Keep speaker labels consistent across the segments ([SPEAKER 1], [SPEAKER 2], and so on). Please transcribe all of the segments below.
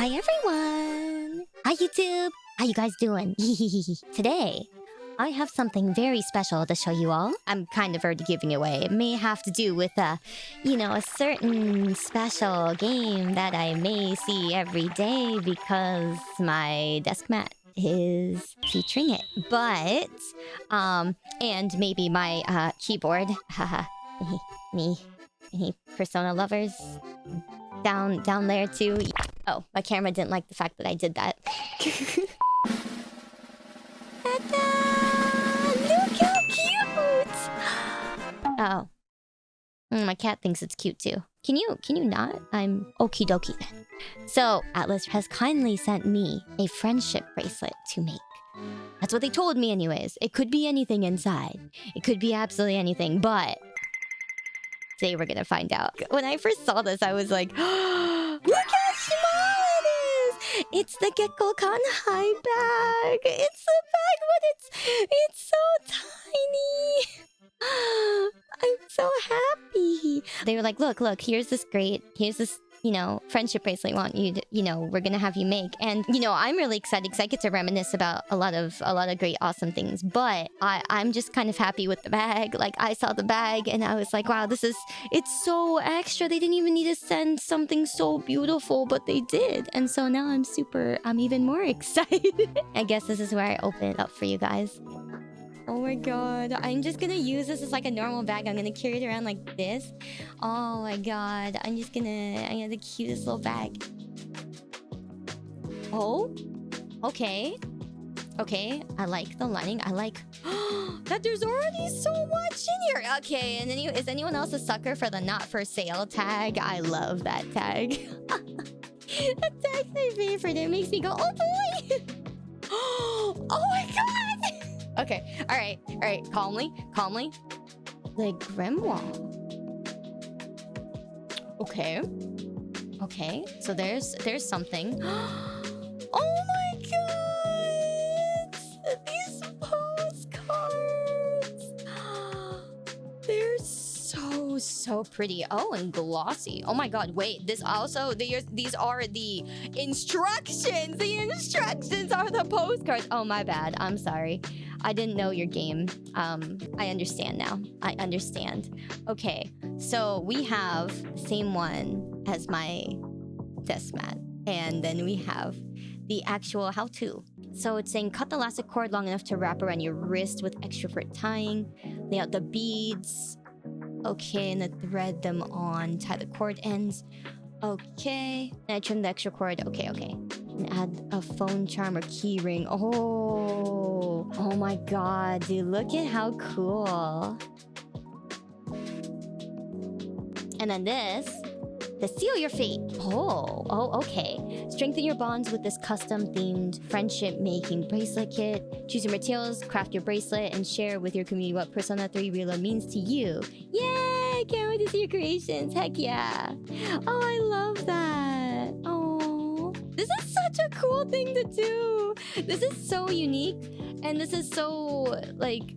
[SPEAKER 1] Hi everyone! Hi YouTube! How you guys doing? Today, I have something very special to show you all. I'm kind of already giving it away. It may have to do with a certain special game that I may see every day because my desk mat is featuring it. But, and maybe my keyboard. Haha. me. Persona lovers. Down there too. Oh, my camera didn't like the fact that I did that. Look how cute! Oh. My cat thinks it's cute too. Can you not? I'm okie dokie then. So, Atlas has kindly sent me a friendship bracelet to make. That's what they told me anyways. It could be anything inside. It could be absolutely anything, but today we're gonna find out. When I first saw this, I was like, look how small it is! It's the Gekko Kanhai bag! It's the bag, but it's so tiny! I'm so happy! They were like, look, here's this, friendship bracelet want you to, we're gonna have you make. And, I'm really excited because I get to reminisce about a lot of great, awesome things. But I'm just kind of happy with the bag. Like, I saw the bag and I was like, wow, it's so extra. They didn't even need to send something so beautiful, but they did. And so now I'm even more excited. I guess this is where I open it up for you guys. Oh my god, I'm just gonna use this as like a normal bag. I'm gonna carry it around like this. Oh my god, I have the cutest little bag. Oh, okay. Okay, I like the lining. I like that there's already so much in here. Okay, and then is anyone else a sucker for the not for sale tag? I love that tag. That tag's my favorite. It makes me go, oh boy. Oh my god. Okay, all right, calmly. The grimoire. Okay, so there's something. Oh my god! These postcards! They're so pretty. Oh, and glossy. Oh my god, wait, these are the instructions. The instructions are the postcards. Oh, my bad. I'm sorry. I didn't know your game. I understand now. I understand. Okay, so we have the same one as my desk mat. And then we have the actual how-to. So it's saying cut the elastic cord long enough to wrap around your wrist with extra for tying. Lay out the beads. Okay, and then thread them on. Tie the cord ends. Okay. And I trim the extra cord. Okay. And add a phone charm or key ring. Oh my god, dude. Look at how cool. And then this. To seal your fate. Oh, okay. Strengthen your bonds with this custom-themed friendship-making bracelet kit. Choose your materials, craft your bracelet, and share with your community what Persona 3 Reload means to you. Yay! Can't wait to see your creations. Heck yeah. Oh, I love that. Oh, this is such a cool thing to do. This is so unique, and this is so, like...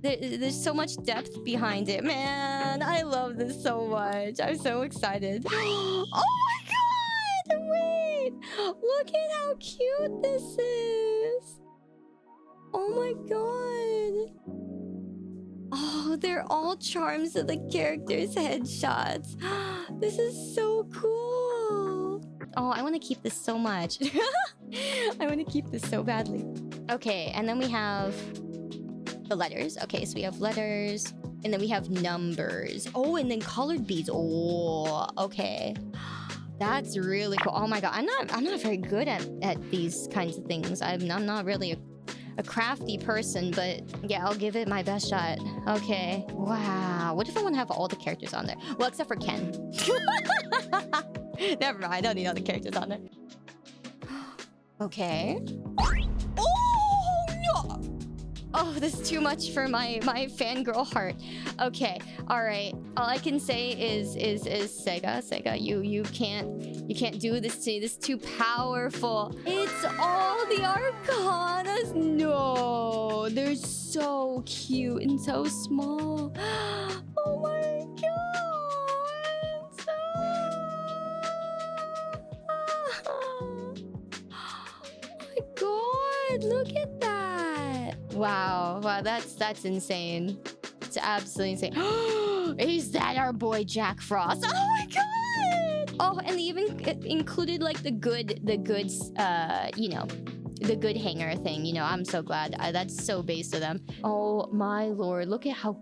[SPEAKER 1] There's so much depth behind it. Man, I love this so much. I'm so excited. Oh my god! Wait! Look at how cute this is! Oh my god! Oh, they're all charms of the characters' headshots. This is so cool! Oh, I want to keep this so much. I want to keep this so badly. Okay, and then we have... the letters. Okay, so we have letters, and then we have numbers. Oh, and then colored beads. Oh, okay. That's really cool. Oh my god, I'm not very good at these kinds of things. I'm not really a crafty person, but yeah, I'll give it my best shot. Okay. Wow. What if I want to have all the characters on there? Well, except for Ken. Never mind. I don't need all the characters on there. Okay. Oh no! Oh, this is too much for my fangirl heart. Okay, all right. All I can say is Sega, you can't do this to me. This is too powerful. It's all the Arcanas. No, they're so cute and so small. Oh my god. Look at that. Wow. Wow, that's insane. It's absolutely insane. Is that our boy Jack Frost? Oh my god! Oh, and they even included like the good, you know, the good hanger thing. You know, I'm so glad. That's so base to them. Oh my lord, look at how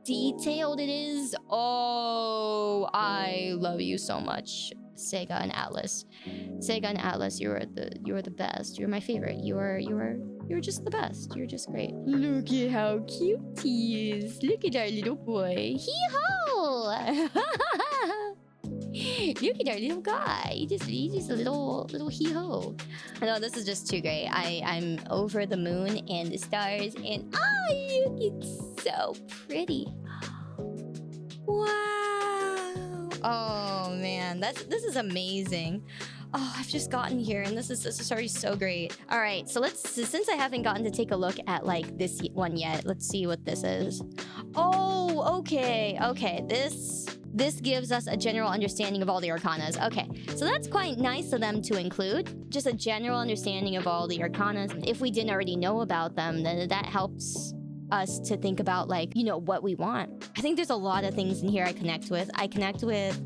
[SPEAKER 1] detailed it is. Oh, I love you so much, Sega and Atlas. Sega and Atlas, you are the best. You're my favorite. You're just the best. You're just great. Look at how cute he is. Look at our little boy. Hee-ho! Look at our little guy. He's just a little hee-ho. I know, this is just too great. I'm over the moon and the stars and look, it's so pretty. Wow. Oh man, this is amazing. Oh, I've just gotten here and this is already so great. All right, so since I haven't gotten to take a look at like this one yet, let's see what this is. Oh, okay. This gives us a general understanding of all the arcanas. Okay, so that's quite nice of them to include. Just a general understanding of all the arcanas. If we didn't already know about them, then that helps us to think about, like, you know, what we want. I think there's a lot of things in here I connect with. I connect with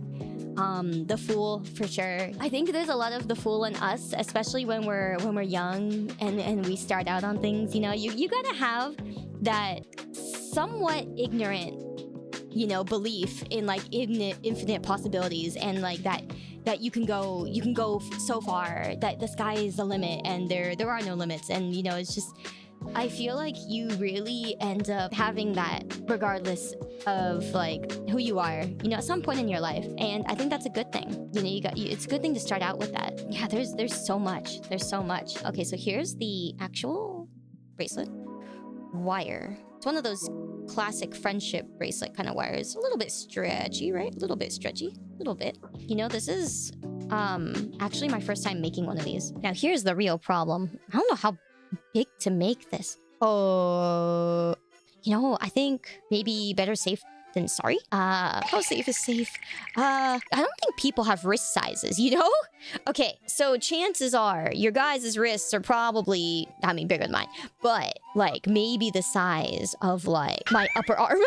[SPEAKER 1] the Fool for sure. I think there's a lot of the Fool in us, especially when we're young and we start out on things. You know, you gotta have that somewhat ignorant, you know, belief in like infinite possibilities, and like that you can go so far, that the sky is the limit and there are no limits. And you know, it's just, I feel like you really end up having that regardless of like who you are, you know, at some point in your life. And I think that's a good thing. You know, it's a good thing to start out with that. Yeah, there's so much. There's so much. Okay, so here's the actual bracelet. Wire. It's one of those classic friendship bracelet kind of wires. A little bit stretchy, right? A little bit stretchy. A little bit. You know, this is actually my first time making one of these. Now, here's the real problem. I don't know how big to make this. Oh, you know, I think maybe better safe than sorry. How safe is safe? I don't think people have wrist sizes, you know? Okay, so chances are your guys' wrists are probably, I mean, bigger than mine, but like maybe the size of like my upper arm.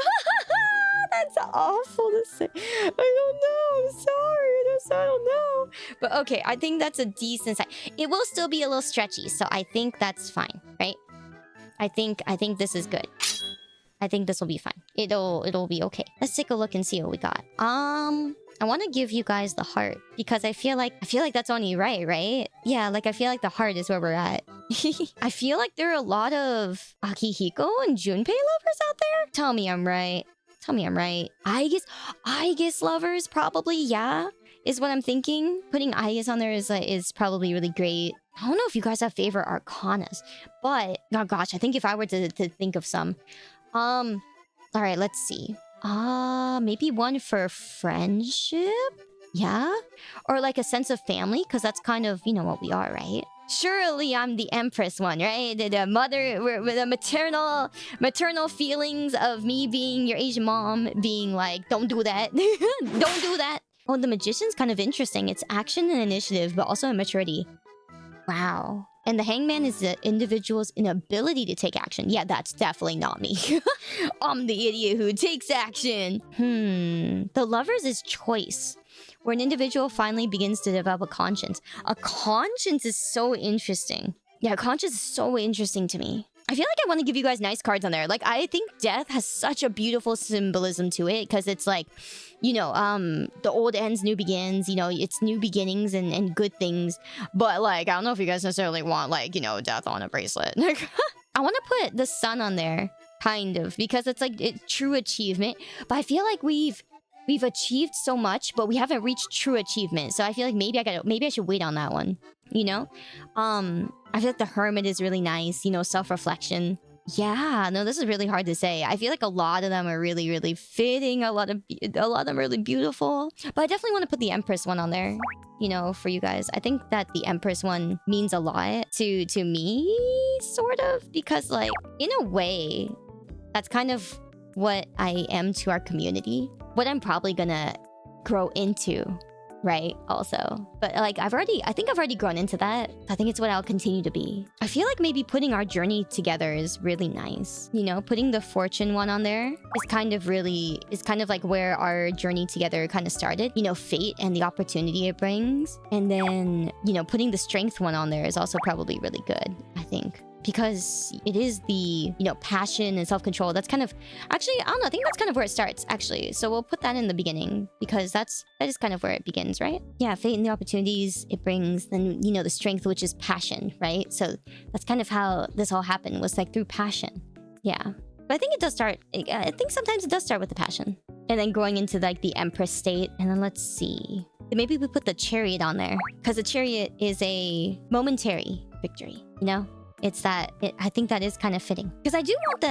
[SPEAKER 1] That's awful to say. I don't know. I'm sorry. I don't know. But okay, I think that's a decent size. It will still be a little stretchy, so I think that's fine, right? I think this is good. I think this will be fine. It'll be okay. Let's take a look and see what we got. I want to give you guys the heart because I feel like that's only right? Yeah, like I feel like the heart is where we're at. I feel like there are a lot of Akihiko and Junpei lovers out there. Tell me I'm right. Tell me I'm right. Aigis lovers probably, yeah, is what I'm thinking. Putting Aigis on there is probably really great. I don't know if you guys have favorite arcanas, but oh gosh, I think if I were to think of some, all right, let's see. Maybe one for friendship, yeah, or like a sense of family, because that's kind of, you know, what we are, right? Surely I'm the Empress one, right? The mother, with the maternal feelings of me being your Asian mom, being like, don't do that, don't do that. Oh, the Magician's kind of interesting. It's action and initiative, but also immaturity. Wow. And the Hangman is the individual's inability to take action. Yeah, that's definitely not me. I'm the idiot who takes action. The Lovers is choice, where an individual finally begins to develop a conscience. A conscience is so interesting. Yeah, conscience is so interesting to me. I feel like I want to give you guys nice cards on there. Like, I think death has such a beautiful symbolism to it, because it's like, you know, the old ends, new begins. You know, it's new beginnings and good things. But like, I don't know if you guys necessarily want, like, you know, death on a bracelet. I want to put the sun on there, kind of, because it's like true achievement. But I feel like we've achieved so much, but we haven't reached true achievement. So I feel like maybe I should wait on that one. You know, I feel like the Hermit is really nice. You know, self-reflection. Yeah, no, this is really hard to say. I feel like a lot of them are really, really fitting. A lot of them are really beautiful. But I definitely want to put the Empress one on there, you know, for you guys. I think that the Empress one means a lot to me, sort of, because like, in a way, that's kind of what I am to our community. What I'm probably gonna grow into right? Also. But like I think I've already grown into that. I think it's what I'll continue to be. I feel like maybe putting our journey together is really nice. You know, putting the fortune one on there is kind of like where our journey together kind of started. You know, fate and the opportunity it brings. And then, you know, putting the strength one on there is also probably really good, I think. Because it is the, you know, passion and self-control. That's kind of, actually, I don't know, I think that's kind of where it starts, actually. So we'll put that in the beginning because that is kind of where it begins, right? Yeah, fate and the opportunities it brings, then, you know, the strength, which is passion, right? So that's kind of how this all happened, was like through passion. Yeah. But I think it does start, I think sometimes it does start with the passion. And then going into like the Empress state. And then let's see. Maybe we put the Chariot on there because the Chariot is a momentary victory, you know? It's that, I think that is kind of fitting. Because I do want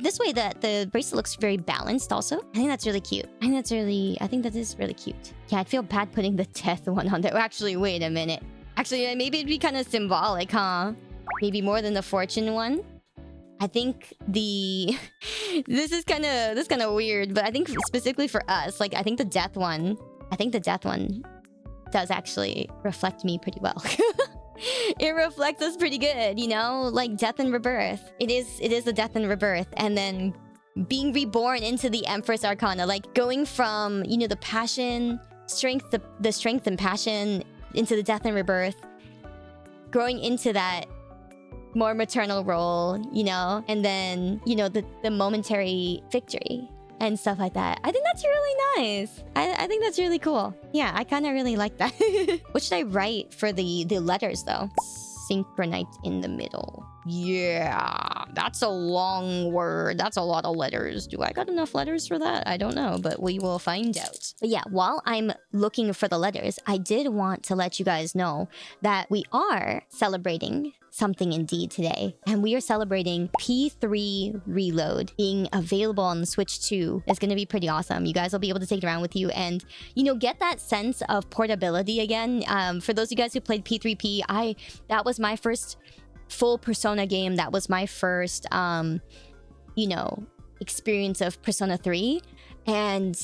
[SPEAKER 1] this way that the bracelet looks very balanced also. I think that's really cute. I think that is really cute. Yeah, I'd feel bad putting the death one on there. Actually, wait a minute. Actually, maybe it'd be kind of symbolic, huh? Maybe more than the fortune one. I think this is kind of weird, but I think specifically for us, like I think the death one does actually reflect me pretty well. It reflects us pretty good, you know, like death and rebirth. It is the death and rebirth, and then being reborn into the Empress Arcana, like going from, you know, the passion, strength, the strength and passion into the death and rebirth, growing into that more maternal role, you know, and then, you know, the momentary victory and stuff like that. I think that's really nice. I think that's really cool. Yeah, I kind of really like that. What should I write for the letters though? Synchronite in the middle. Yeah, that's a long word. That's a lot of letters. Do I got enough letters for that? I don't know, but we will find out. But yeah, while I'm looking for the letters, I did want to let you guys know that we are celebrating something indeed today. And we are celebrating P3 Reload being available on the Switch 2. It's going to be pretty awesome. You guys will be able to take it around with you and, you know, get that sense of portability again. For those of you guys who played P3P, that was my first full Persona game. That was my first, you know, experience of Persona 3. And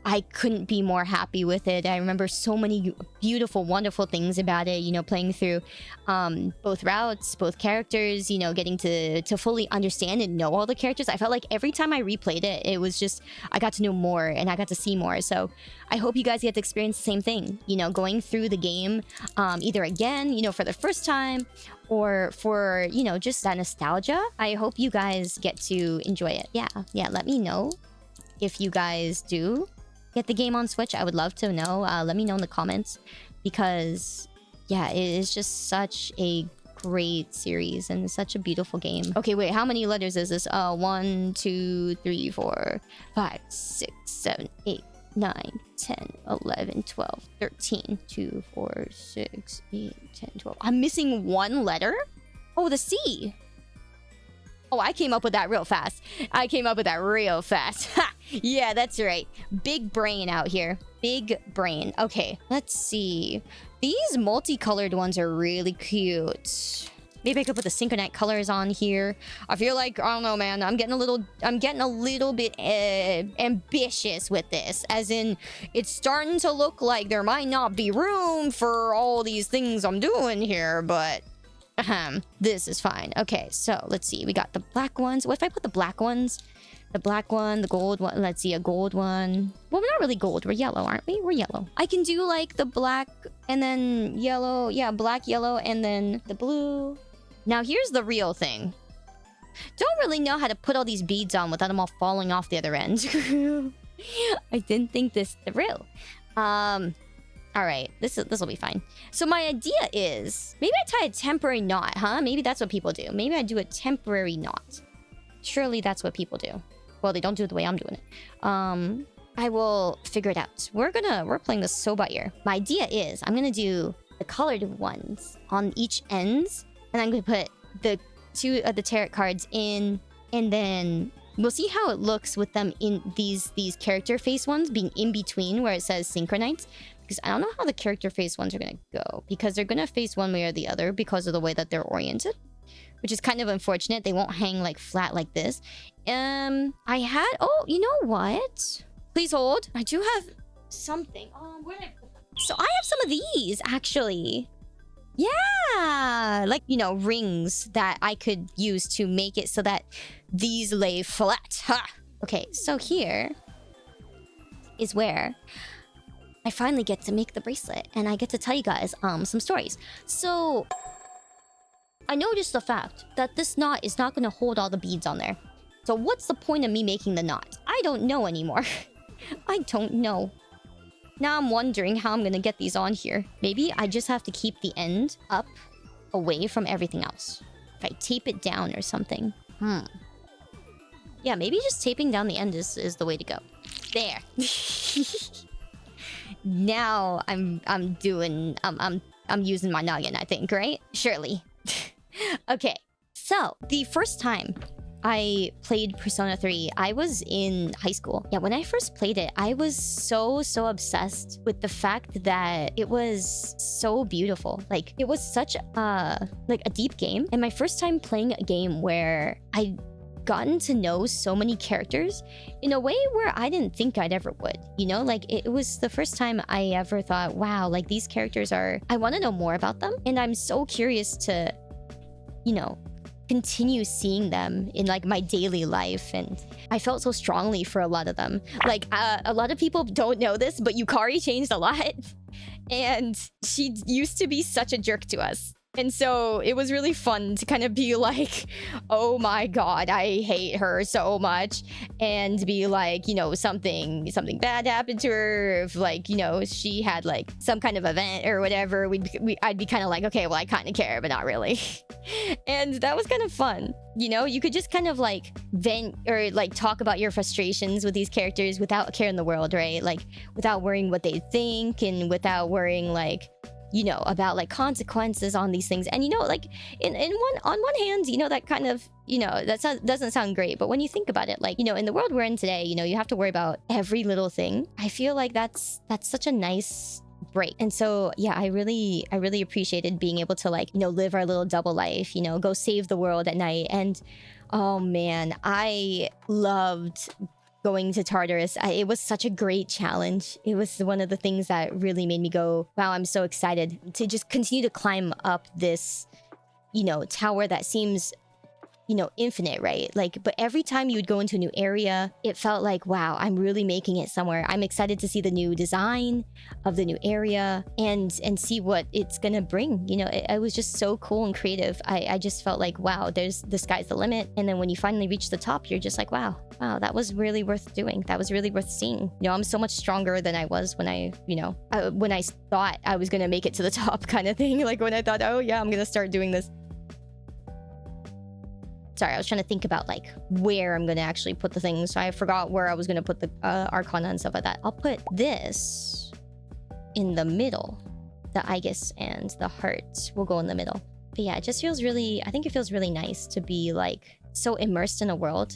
[SPEAKER 1] I couldn't be more happy with it. I remember so many beautiful, wonderful things about it, you know, playing through both routes, both characters, you know, getting to fully understand and know all the characters. I felt like every time I replayed it, it was just, I got to know more and I got to see more. So I hope you guys get to experience the same thing, you know, going through the game either again, you know, for the first time or for, you know, just that nostalgia. I hope you guys get to enjoy it. Yeah, let me know if you guys do get the game on Switch. I would love to know. Let me know in the comments because, yeah, it is just such a great series and such a beautiful game. Okay, wait, how many letters is this? 1, 2, 3, 4, 5, 6, 7, 8, 9, 10, 11, 12, 13, 2, 4, 6, 8, 10, 12. I'm missing one letter? Oh, the C. Oh, I came up with that real fast. Ha! Yeah, that's right. Big brain out here. Big brain. Okay, let's see. These multicolored ones are really cute. Maybe I could put the Synchronite colors on here. I feel like, I don't know, man. I'm getting a little bit ambitious with this. As in, it's starting to look like there might not be room for all these things I'm doing here, but this is fine. Okay, so let's see. We got the black ones. What if I put the black ones? The black one, the gold one. Let's see, a gold one. Well, we're not really gold. We're yellow, aren't we? We're yellow. I can do like the black and then yellow. Yeah, black, yellow, and then the blue. Now, here's the real thing. Don't really know how to put all these beads on without them all falling off the other end. I didn't think this through. All right, this will be fine. So my idea is maybe I tie a temporary knot, huh? Maybe that's what people do. Maybe I do a temporary knot. Surely that's what people do. Well, they don't do it the way I'm doing it. I will figure it out. We're playing this so by ear. My idea is I'm gonna do the colored ones on each ends, and I'm gonna put the two of the tarot cards in, and then we'll see how it looks with them in these character face ones being in between where it says Synchronites. Because I don't know how the character face ones are gonna go, because they're gonna face one way or the other because of the way that they're oriented, which is kind of unfortunate. They won't hang like flat like this. Oh, you know what? Please hold. I do have something. Where did I put that? So I have some of these, actually. Yeah, like, you know, rings that I could use to make it so that these lay flat. Ha! Okay, so here is where I finally get to make the bracelet, and I get to tell you guys some stories. So I noticed the fact that this knot is not going to hold all the beads on there. So what's the point of me making the knot? I don't know anymore. I don't know. Now I'm wondering how I'm going to get these on here. Maybe I just have to keep the end up away from everything else. If I tape it down or something. Yeah, maybe just taping down the end is the way to go. There. Now I'm using my noggin, I think, right? Surely. Okay. So, the first time I played Persona 3, I was in high school. Yeah, when I first played it, I was so obsessed with the fact that it was so beautiful. Like, it was such a deep game. And my first time playing a game where I gotten to know so many characters in a way where I didn't think I'd ever would. You know, like, it was the first time I ever thought, wow, like, these characters are... I want to know more about them. And I'm so curious to, you know, continue seeing them in like my daily life. And I felt so strongly for a lot of them. Like, a lot of people don't know this, but Yukari changed a lot. And she used to be such a jerk to us. And so it was really fun to kind of be like, oh my god, I hate her so much. And be like, you know, something bad happened to her. If like, you know, she had like some kind of event or whatever, I'd be kind of like, okay, well, I kind of care, but not really. And that was kind of fun. You know, you could just kind of like vent or like talk about your frustrations with these characters without a care in the world, right? Like without worrying what they think and without worrying like, you know, about like consequences on these things. And you know, like on one hand, you know, that kind of, you know, doesn't sound great, but when you think about it, like, you know, in the world we're in today, you know, you have to worry about every little thing. I feel like that's such a nice break. And so yeah, I really appreciated being able to like, you know, live our little double life, you know, go save the world at night. And oh man, I loved going to Tartarus. It was such a great challenge. It was one of the things that really made me go, wow, I'm so excited to just continue to climb up this, you know, tower that seems, you know, infinite, right? Like, but every time you would go into a new area, it felt like, wow, I'm really making it somewhere. I'm excited to see the new design of the new area and see what it's gonna bring. You know, it was just so cool and creative. I just felt like, wow, the sky's the limit. And then when you finally reach the top, you're just like, wow, that was really worth doing. That was really worth seeing. You know, I'm so much stronger than I was when I thought I was gonna make it to the top kind of thing. Like when I thought, oh yeah, I'm gonna start doing this. Sorry, I was trying to think about like where I'm gonna actually put the things. So I forgot where I was gonna put the Arcana and stuff like that. I'll put this in the middle. The Aegis and the heart will go in the middle. But yeah, it just feels really, I think it feels really nice to be like so immersed in a world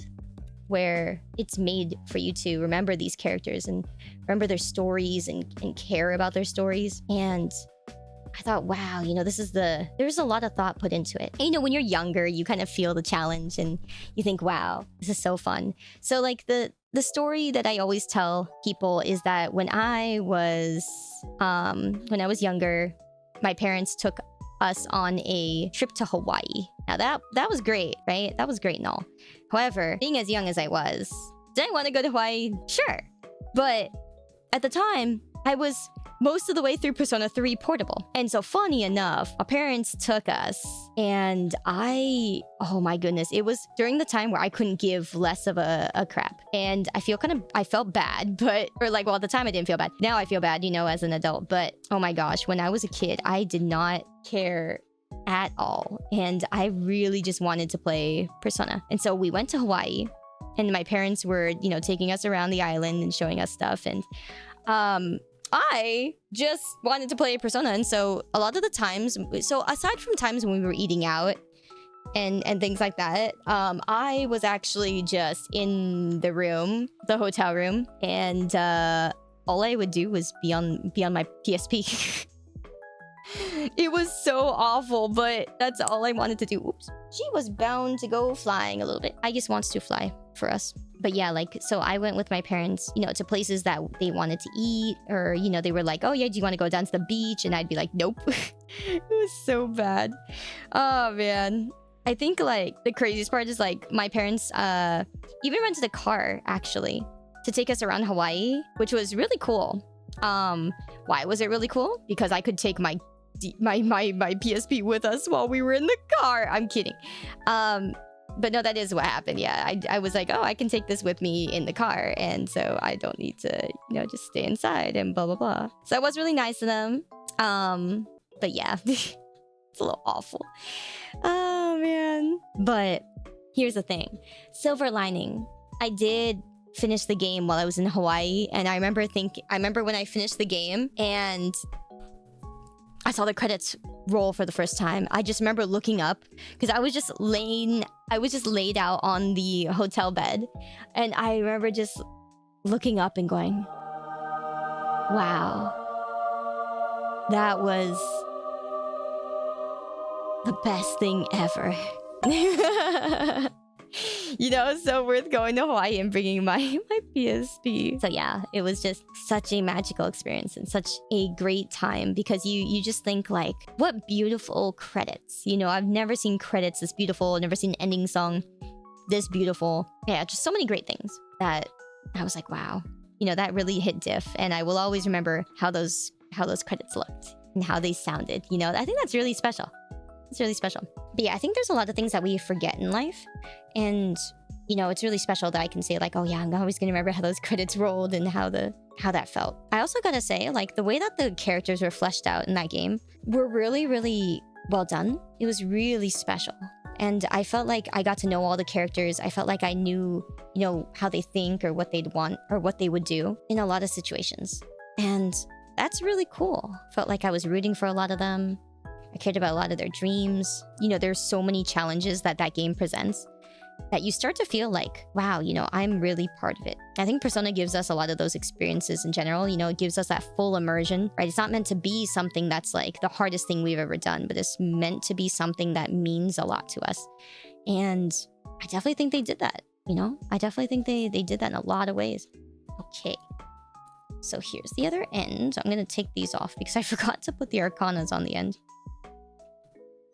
[SPEAKER 1] where it's made for you to remember these characters and remember their stories and care about their stories. And I thought, wow, you know, there's a lot of thought put into it. And, you know, when you're younger, you kind of feel the challenge and you think, wow, this is so fun. So like the story that I always tell people is that when I was younger, my parents took us on a trip to Hawaii. Now that was great, right? That was great and all. However, being as young as I was, did I want to go to Hawaii? Sure. But at the time, I was most of the way through Persona 3 Portable. And so funny enough, our parents took us and oh my goodness, it was during the time where I couldn't give less of a crap. And I felt bad, at the time I didn't feel bad. Now I feel bad, you know, as an adult. But oh my gosh, when I was a kid, I did not care at all. And I really just wanted to play Persona. And so we went to Hawaii and my parents were, you know, taking us around the island and showing us stuff. And I just wanted to play Persona. And so a lot of the times, so aside from times when we were eating out and things like that, I was actually just in the room, the hotel room, and all I would do was be on my PSP. It was so awful, but that's all I wanted to do. Oops. She was bound to go flying a little bit. I just wants to fly for us. But yeah, like, so I went with my parents, you know, to places that they wanted to eat, or, you know, they were like, oh yeah, do you want to go down to the beach? And I'd be like, nope. It was so bad. Oh man. I think like the craziest part is like my parents even rented a car actually to take us around Hawaii, which was really cool. Why was it really cool? Because I could take my PSP with us while we were in the car. I'm kidding. But no, that is what happened. Yeah, I was like, oh, I can take this with me in the car, and so I don't need to, you know, just stay inside and blah blah blah. So it was really nice of them. But yeah, it's a little awful. Oh man. But here's the thing, silver lining. I did finish the game while I was in Hawaii, and I remember when I finished the game and I saw the credits roll for the first time. I just remember looking up because I was just laid out on the hotel bed, and I remember just looking up and going, wow, that was the best thing ever. You know, so worth going to Hawaii and bringing my PSP. So yeah, it was just such a magical experience and such a great time, because you just think like, what beautiful credits. You know, I've never seen credits this beautiful, never seen an ending song this beautiful. Yeah, just so many great things that I was like, wow. You know, that really hit diff, and I will always remember how those credits looked and how they sounded. You know, I think that's really special. It's really special. But yeah, I think there's a lot of things that we forget in life. And, you know, it's really special that I can say like, oh yeah, I'm always going to remember how those credits rolled and how that felt. I also got to say, like, the way that the characters were fleshed out in that game were really, really well done. It was really special. And I felt like I got to know all the characters. I felt like I knew, you know, how they think or what they'd want or what they would do in a lot of situations. And that's really cool. Felt like I was rooting for a lot of them. I cared about a lot of their dreams. You know, there's so many challenges that game presents that you start to feel like, wow, you know, I'm really part of it. I think Persona gives us a lot of those experiences in general. You know, it gives us that full immersion, right? It's not meant to be something that's like the hardest thing we've ever done, but it's meant to be something that means a lot to us. And I definitely think they did that, you know? I definitely think they did that in a lot of ways. Okay. So here's the other end. I'm going to take these off because I forgot to put the Arcanas on the end.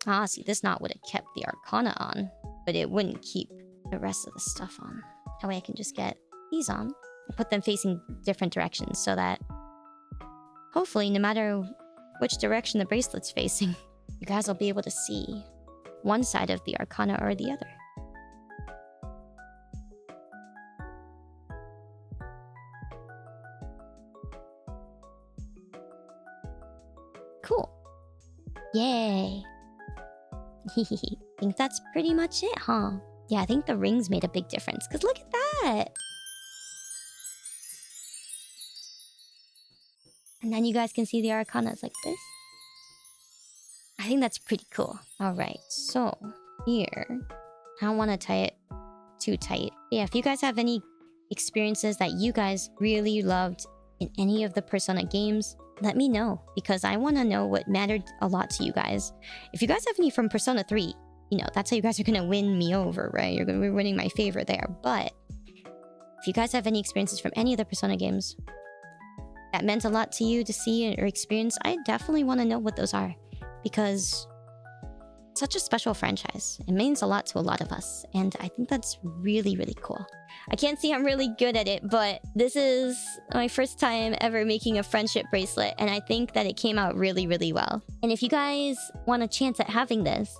[SPEAKER 1] Ah, see, this knot would have kept the Arcana on, but it wouldn't keep the rest of the stuff on. That way I can just get these on and put them facing different directions so that hopefully, no matter which direction the bracelet's facing, you guys will be able to see one side of the Arcana or the other. Cool. Yay. Think that's pretty much it, huh? Yeah, I think the rings made a big difference, because look at that! And then you guys can see the Arcanas like this. I think that's pretty cool. Alright, so here, I don't want to tie it too tight. Yeah, if you guys have any experiences that you guys really loved in any of the Persona games, let me know, because I want to know what mattered a lot to you guys. If you guys have any from Persona 3, you know, that's how you guys are going to win me over, right? You're going to be winning my favor there. But if you guys have any experiences from any of the Persona games that meant a lot to you to see or experience, I definitely want to know what those are, because it's such a special franchise. It means a lot to a lot of us, and I think that's really, really cool. I can't say I'm really good at it, but this is my first time ever making a friendship bracelet, and I think that it came out really, really well. And if you guys want a chance at having this,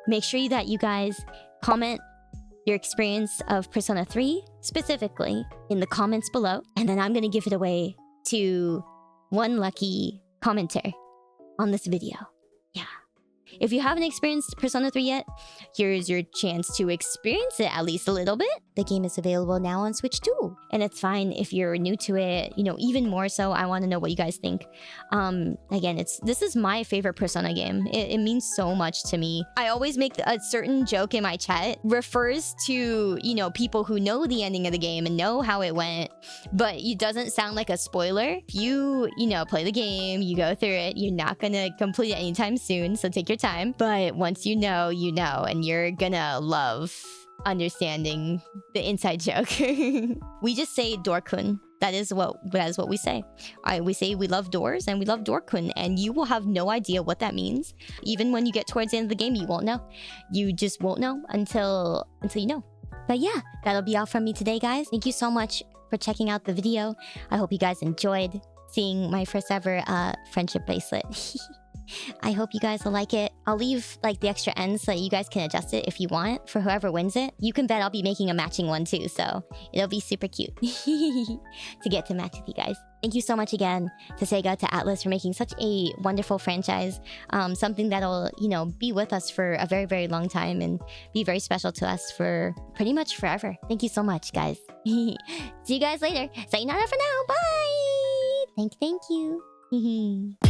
[SPEAKER 1] make sure that you guys comment your experience of Persona 3 specifically in the comments below, and then I'm going to give it away to one lucky commenter on this video. Yeah. If you haven't experienced Persona 3 yet, here's your chance to experience it at least a little bit. The game is available now on Switch too. And it's fine if you're new to it, you know, even more so, I want to know what you guys think. Again, this is my favorite Persona game. It means so much to me. I always make a certain joke in my chat, refers to, you know, people who know the ending of the game and know how it went, but it doesn't sound like a spoiler. If you know, play the game, you go through it, you're not gonna complete it anytime soon, so take your time. But once you know, and you're gonna love understanding the inside joke. We just say Dorkun. That is what we say. We say we love doors and we love Dorkun, and you will have no idea what that means. Even when you get towards the end of the game, you won't know. You just won't know until you know. But yeah, that'll be all from me today, guys. Thank you so much for checking out the video. I hope you guys enjoyed seeing my first ever friendship bracelet. I hope you guys will like it. I'll leave like the extra ends so that you guys can adjust it if you want for whoever wins it. You can bet I'll be making a matching one too, so it'll be super cute to get to match with you guys. Thank you so much again to Sega, to Atlas for making such a wonderful franchise. Something that'll, you know, be with us for a very, very long time and be very special to us for pretty much forever. Thank you so much, guys. See you guys later. Sayonara for now. Bye. Thank you.